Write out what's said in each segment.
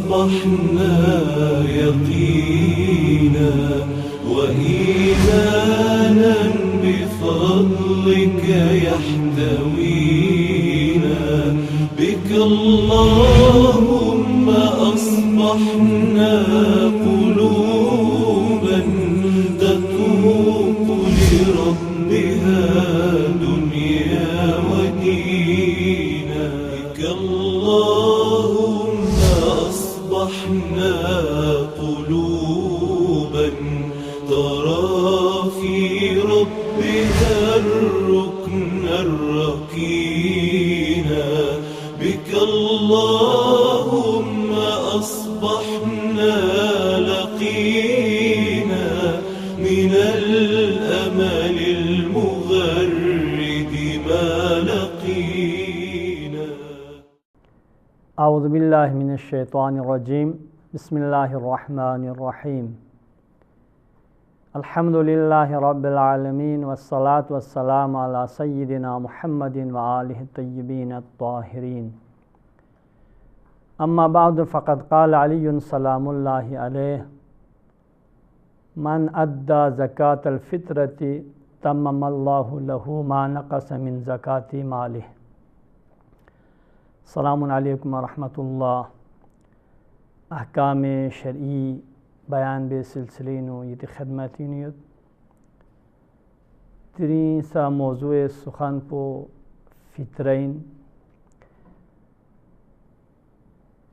أصبحنا يقينا وإيمانا بفضلك يحتوينا بك اللهم أصبحنا قلوبا تتوق لربها دنيا ودينا بك اللهم أصبحنا قلوبا ترى في ربها الركن الركينا بك اللهم أصبحنا لقينا من الأمل المغرد ما لقينا. أعوذ بالله من الشيطان الرجيم. بسم الله الرحمن الرحيم. الحمد لله رب العالمين والصلاة والسلام على سيدنا محمد وآله الطيبين الطاهرين. أما بعد فقد قال علي سلام الله عليه: من أدى زكاة الفطرة تمم الله له ما نقص من زكاة ماله. السلام عليكم ورحمة الله. अहकाम शरई बयान बे सिलसिलेनो ये खदमतीन तरीन सा मौजू सुखान पो फितरइन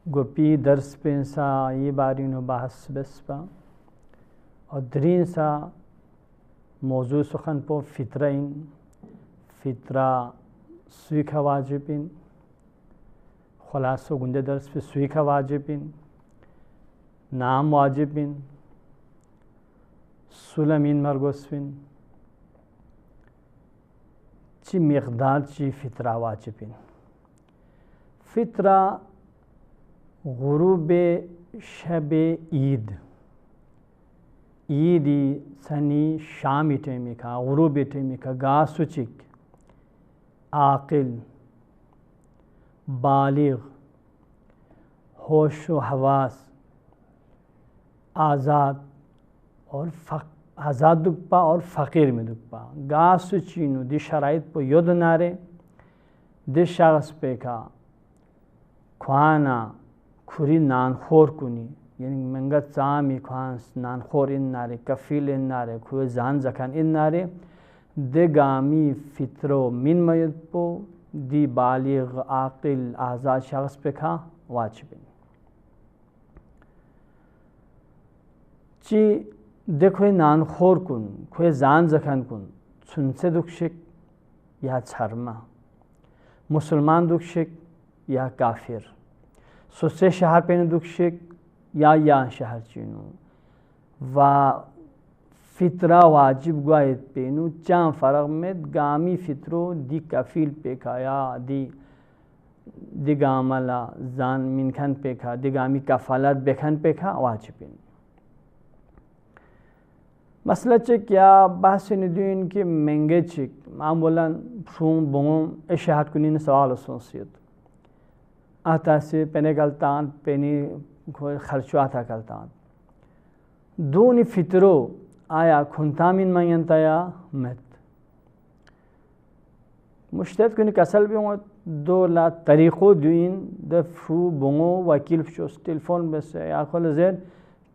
गोपी दर्स पे सा ये बारिनो बहस बसपा और दरीन सा मौजू सुखान पो फितरइन फितरा सुईखा वाजिबिन खलासो गुंदे दर्स पे सुईखा वाजिबिन नाम वाजिबिन सुलमीन मरगोसविन ची मकदार ची फितरा वाजिबिन फितरा गुरूब शब ईद ईदी सनी शामी टेमी का गुरूब टेमी का गासुचिक आकिल बालिग होश व हवास आज़ाद और आज़ाद दुखपा और फ़कीर में दुखपा गास चीनू दि शराइत पो योद नारे दि शख्स पे का ख्वाना खुरी नानखोर कुनी यानी मंगा चामी ख्वान नानखोर इन नारे कफील इन नारे खुए जान जखान इन नारे दे गामी फित्रो मिन मयद पो दि बालिग आकिल आज़ाद शख्स पे का वाजिबिन ची देखो नानखोर कुन खोए जान जखान कुन सुनसे दुखशिक या छरमा मुसलमान दुखशिक या काफिर सुसे शहर पे दुखशिक या शहर चीनू वा फितरा वाजिब गुआत पेनू चा फ़र्क में गामी फितरो दी कफील पे का या दी गामला जान मिनखन पे का दी गामी कफालत बेखन पे का वाजिबिन मसला चे क्या बहस निदीन के महंगे चिक मामूलन फूम बोंगों इशाहत कुनी ने सवाल सोसियत आता से पेने गलतान पेनी कोई खर्चो आता गलतान दूनी फितरो आया खुनतामिन मंगनताया मत मुश्तत कुनी कसल भी हों दो ला तरीक़ों दुइन द फू बोंगों वकील शोस टेलीफोन बस या खोल ज़ेर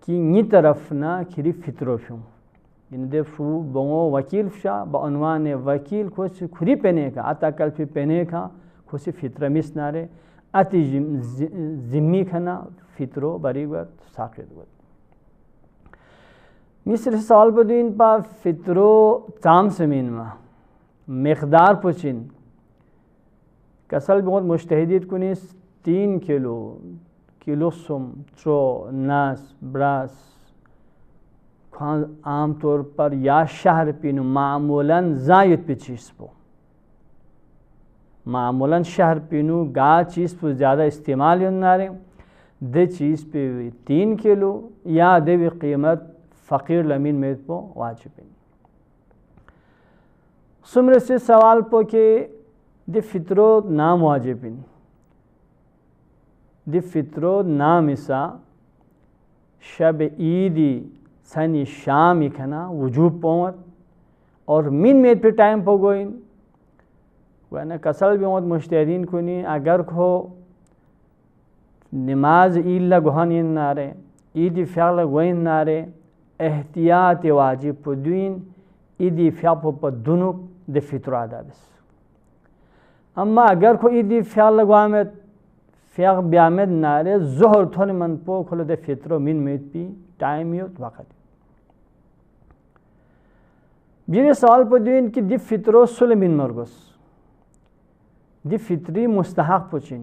कि नी तरफ ना खिरी फितरो फ्यूं इन दे फू बोंगो वकील शा बअनवान वकील खुश खुरी पहने का आता कल फिर पहने का खुश फितरा मिस नारे अति जिम्मी खना फितरो बरीगत साकित गत मिस्र सवाल बदीन पा फितरो चाम समीन मा मकदार पुचिन कसल बहुत मुश्तहिदीत कुनिस 3 किलो सुम चो नास ब्रास आम तौर पर या शहर पिनु मामूलन जायद पे चीज़ पो मामूलन शहर पिनु गा चीज़ पर ज़्यादा इस्तेमाल नारे दे चीज़ पे 3 किलो या दे कीमत फ़कीर लमीन में पो वाजिबिन सुमर से सवाल पो के दे फितरो नाम वाजिबिन दि फित्रो नामिसा शब ईदी सनी शाम इखना वजूब पोवत और मिन में पे टाइम पोगोइन वना कसल बिमत मुश्तहदीन कुनी अगर खो नमाज ईला गोहन नारे ईदी फ़्याल गोइन नारे एहतियात वाजिब पुदीन ईदी फ़्याप पदुनुक दे फित्रो आदाबिस अम्मा अगर खो ईदी फ़्याल गोआमेत फ़्याग ब्यामेद नारे ज़ोहर थोने मन पो खोलो दे फित्रो मिन में पी टाइम योत वक़्त बिने सवाल पुदीन कि दि फित्रो सुल मिन मरगस दि फित्री मुस्तहक पुचिन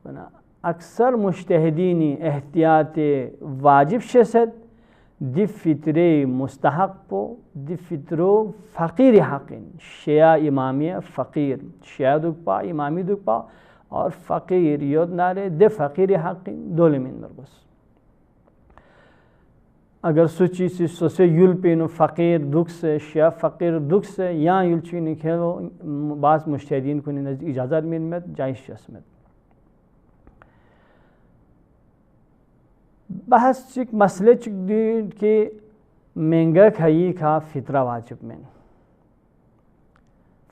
वना अक्सर मुश्तहदीनी एहतियात वाजिब शेसद दि फित्रे मुस्तहक पो दि फित्रो फ़कीर हक़िन शिया इमामिया फ़कीर शिया दुखपा इमामी दुखपा और फ़कीर योद नारे दे फ़कीर हक़िन दोले मिन मरगस अगर सुची से सोसे युल पेनो फ़कीर दुख से शिया फ़कीर दुख से या युल चीनी खेलो बास मुश्तहदीन को नज़दीक इजाज़त मिन जाइश शस्मत बहस चिक मसले चिक दी के महंगा खाई का फित्रा वाजिब में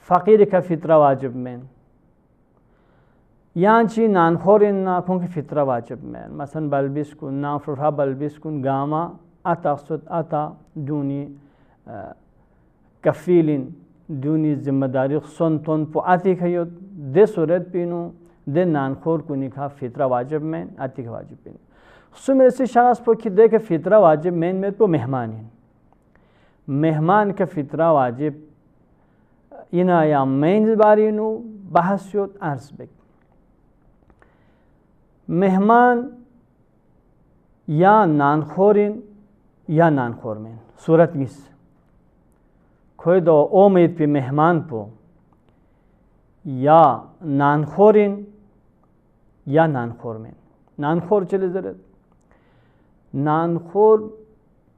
फ़कीर का फित्रा वाजिब में यहाँ ची नानखोर इन नाखों की फित्रा वाजिब में मसन बल्बिस कुन नाफुरा बल्बिस कुन गामा अता सुत अता दूनी कफ़ीलिन दूनी जिम्मेदारी सुन तुन पो आती खयो दे सूरत पीनो दे नानखोर कुनी का फित्रा वाजिब में आती का वाजिब पीनो सुमेर से शख्स पो कि दे के फित्रा वाजिब में तो मेहमान का फित्रा वाजिब इना या मेन बारीनु बहस्योत अर्ज बेक मेहमान या नानखोरिन या नानखोर में सूरत मिस खोई दो उम्मीद पे मेहमान पो या नानखोरिन या नानखोर में नानखोर चले ज़रत नानखोर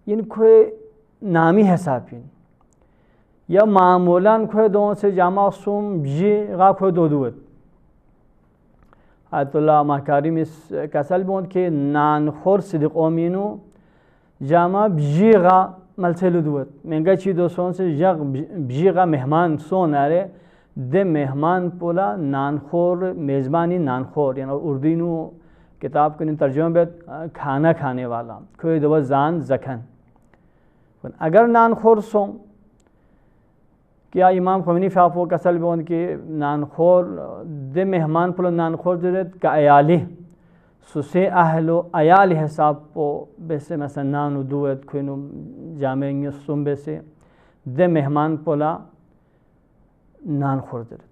इन खोए नामी हिसाबिन या मामूलान खोए दो से जामा सुम जी गा खोए दो दुवत आयतुल्लाह मकारिम इस कसल बोंद के नानखोर सिद्दीक़ ओमीनो जामा बजीगा मलसेलु दुवत महंगा ची दोस्तों से जग बजीगा मेहमान सोन आरे दे मेहमान पोला नानखोर मेज़बानी नानखोर यानी उर्दूनु किताब के तर्जुमा बेत खाना खाने वाला कोई दवा जान जखन अगर नानखोर सो क्या इमाम ख़ुमैनी फ़ाफ़ो कसल बोन के नानखोर दे मेहमान पोला नानखोर जरूरत का अयाली सुसे अहलो अयाल हिसाब पो बेसे मसा नानु दुवत खुनु जामेंगे सुम बेसे दे मेहमान पोला नानखोर जरूरत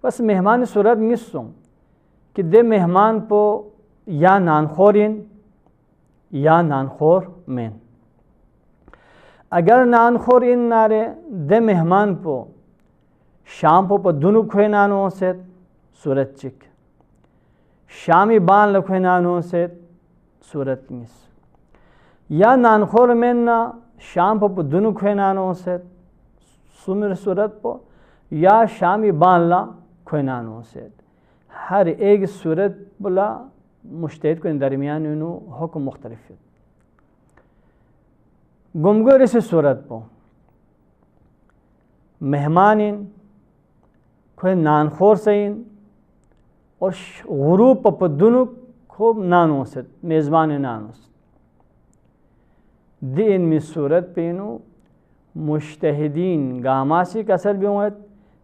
बस मेहमान सूरत मिसों कि दे मेहमान पो या नानखोरिन या नानखोर में अगर नानखोर इन नारे दे मेहमान पो शाम पो दुनु खोए नानो से सूरत चिक शामी बान लखोए नानो से सूरत मिस या नानखोर में ना शाम पो दुनु खोए नानो से सुमिर सूरत पो या शामी बान ला खोनानो से हर एक सूरत बोला मुश्तहिद को दरमियान हुक्म मुख्तलिफ गुमगोर से सूरत पो मेहमान खोए नानखोर सैन और गुरूब पदुनु खूब नानो से मेज़बान नानो से दी इन में सूरत पेनु मुश्तहिदीन गामासी कसर भी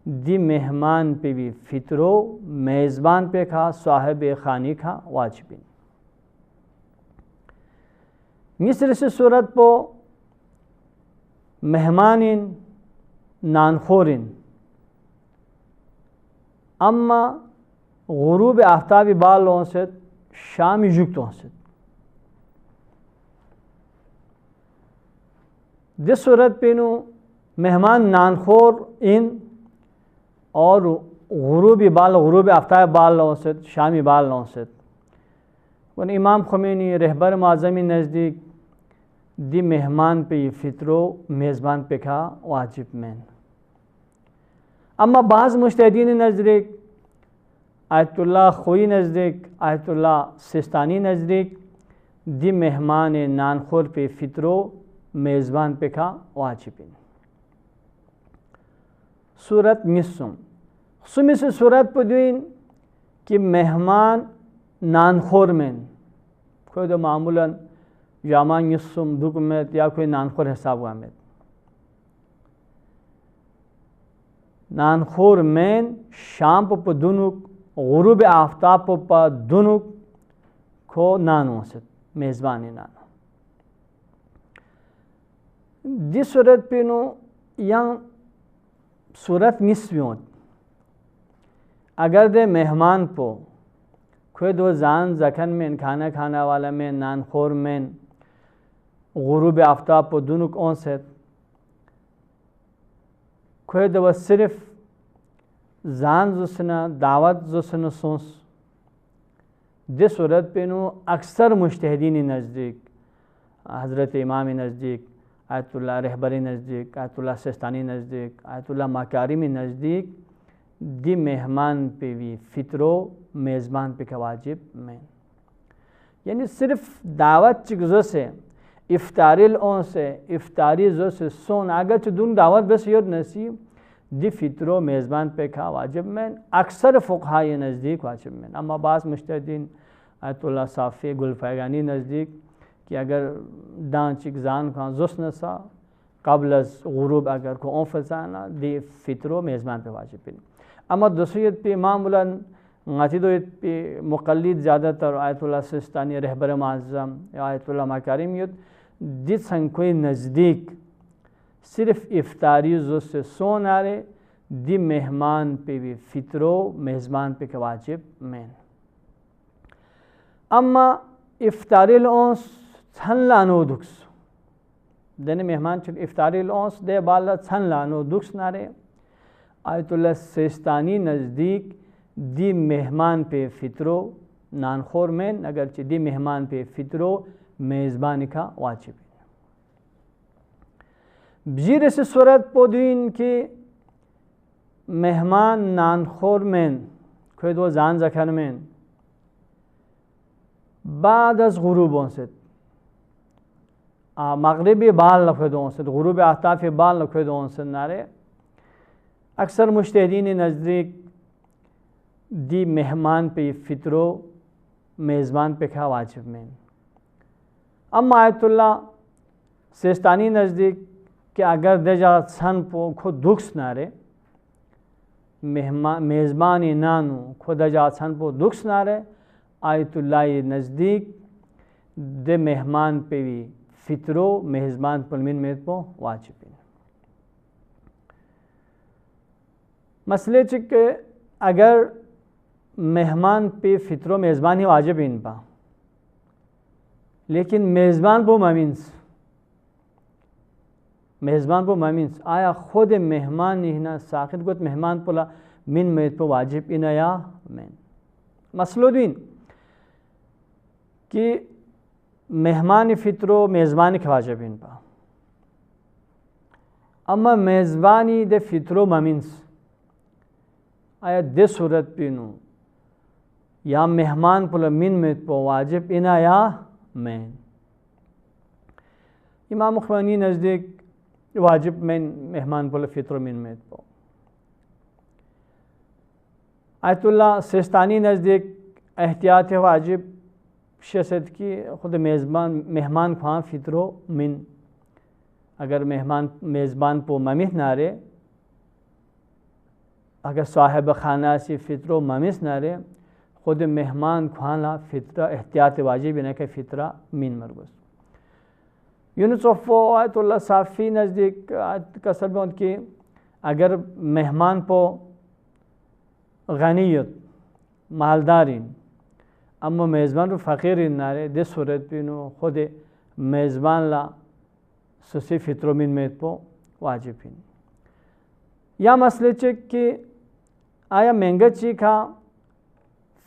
दी मेहमान पे भी फित्रो मेज़बान पे खा साहिब खानी खा वाजिबिन मिस्र से सूरत पो मेहमानिन नानखोरिन अम्मा गुरूब आफ्ताबी बाल से शाम युक्त से दे सूरत पेनु मेहमान नानखोर इन और गुरूब आफ्ताब बाल लौसत शामी बाल लौसत वन इमाम ख़ुमैनी रहबर माज़मी नज़दीक दी मेहमान पे फ़ित्रो मेज़बान पे का वाजिब मैन। अम्मा बाज़ मुज्तहिदीन नज़दीक आयतुल्लाह खोई नज़दीक आयतुल्लाह सिस्तानी नज़दीक दी मेहमान नानखोर पे फ़ित्रो मेज़बान पे का वाजिब। सूरत मिस्सुम सुमिस सूरत पदुइन कि मेहमान नानखोर में कोई तो मामूलन यामा मिस्सुम दुकमेत या कोई नानखोर हिसाब वामेत नानखोर में शाम पर दुनुक गुरूब आफ्ताब पर दुनुक को नानो से मेज़बानी नानो जिस सूरत पे नो या सूरत मिस्वियों अगर दे मेहमान पो खुद वो जान जखन में खाना खाना वाला में नानखोर में गुरूब आफ्ताब पर दुनुक ओं से खुद वो सिर्फ जान जुसना दावत जुसन सोस जिस सूरत पे नो अक्सर मुज्तहिदीन नज़दीक हज़रत इमाम नज़दीक आयतुल्लाह रहबरी नज़दीक आयतुल्लाह सिस्तानी नज़दीक आयतुल्लाह मकारिमी नज़दीक दी मेहमान पे भी फ़ित्रो मेज़बान पे का वाजिब में यानी सिर्फ दावत चिगज़ों से इफ्तारिल ओं से इफ्तारी जो से सोन अगर चुदून दावत बस योर नसीब दी फ़ित्रो मेज़बान पे का वाजिब में अक्सर फ़ुक़हा ये नज़दीक वाजिब में। अम्मा बाज़ मुज्तहिदीन आयतुल्लाह साफ़ी गुलफ़ैगानी नज़दीक कि अगर दांचिक जान का जुस्न सा कबल गुरूब अगर को ओफ़ाना दी फ़ित्रो मेज़बान पे वाजिब। अमा दूसरीत पे मामूलन गातिदोत पे मुक़ल्लिद ज़्यादातर आयतुल्लाह सिस्तानी रहबर माज़म या आयतुल्लाह मकारिमियत जिस संकोई नज़दीक सिर्फ इफ्तारी जो से सोनारे दी मेहमान पे भी फ़ित्रो मेज़बान पे का वाजिब में। अम्मा इफ्तारिल ओंस छन लानो दुख्स देने मेहमान चुन इफ्तारिल ओंस दे बाला छन लानो दुख्स नारे आयतुल्लाह सिस्तानी नज़दीक दी मेहमान पे फ़ित्रो नानखोर में अगरचे दी मेहमान पे फ़ित्रो मेज़बानी का वाजिब। बजीर से सूरत पोदीन की मेहमान नानखोर में खुद वो जान जखन में बाद अज गुरूबों से मगरिबी बाल लखदों से गुरूब आफ्ताब बाल लखदों से नारे अक्सर मुज्तहिदीन नज़दीक दी मेहमान पे फ़ित्रो मेज़बान पे का वाजिब में। अम्मा आयतुल्लाह सिस्तानी नज़दीक कि अगर देजा सन पो खुद दुख्स नारे मेज़बानी नानू खुद दजा सन पो दुख्स नारे आयतुल्लाह नज़दीक दे मेहमान पे भी फ़ित्रो मेज़बान पर मिन में पो वाजिब। मसले चिक अगर मेहमान पे फ़ित्रो मेज़बानी वाजिब इन पा लेकिन मेज़बान पो ममीन्स मेज़बान पो ममीन्स आया खुद मेहमान हिना साखिद गुत मेहमान पोला मिन में पो वाजिब इन या में मसलो दिन कि मेहमान फ़ित्रो मेज़बानी के वाजिब इन पा अम्मा मेज़बानी दे फ़ित्रो ममीन्स आया दे सूरत पीनू या मेहमान पुल मिन में पो वाजिब इना या में। इमाम ख़ुमैनी नज़दीक वाजिब में मेहमान पुल फ़ित्रो मिन में पो आयतुल्लाह सिस्तानी नज़दीक एहतियात वाजिब शसद की खुद मेहमान ख्वां फ़ित्रो मिन अगर मेहमान मेज़बान पो ममिस नारे अगर साहिब खाना से फ़ित्रो ममिस नारे खुद मेहमान ख्वाना फ़ित्रा एहतियात वाजिब न के फ़ित्रा मिन मरगुस। यूनुसफ़ो आयतुल्लाह साफ़ी नज़दीक कसर में उनकी अगर मेहमान पो गनीयत मालदारी अम्मा मेज़बान पर फ़कीर नारे दे सूरत पिनो खुद मेज़बान ला सुसी फ़ित्रो मिन में पो वाजिब। या मसले कि आया महंगा ची का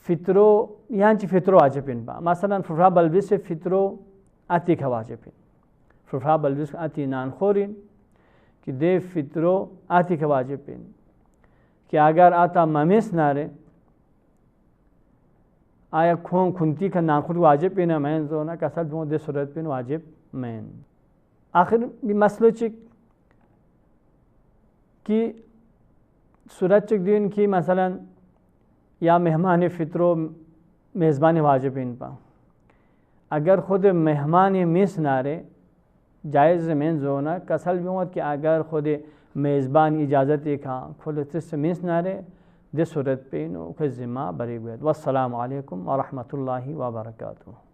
फित्रो यहाँ ची फित्रो वाजिबिन बा मसलन फुफरा बल्बी से फित्रो आती का वाजिबिन फुफरा बल्बी से आती नान खोरिन कि दे फित्रो आती का वाजिबिन कि अगर आता ममिस नारे आया खों खुंती का नान खुद वाजिब पिन मैन जो ना कसर भी दे सूरत पिन वाजिब मैन आखिर भी मसलो चिक कि सूरत चिक दिन की मसलन या मेहमान फित्रो मेज़बान वाजिब इन पा अगर खुद मेहमान मिस नारे जायज़ मैन जो ना कसल भी हो कि अगर खुद मेज़बान इजाज़त खा खुद तिस मिस नारे दे सूरत पे नो के ज़िम्मा बरी हुए। वस्सलामु अलैकुम व रहमतुल्लाहि व बरकातुहू।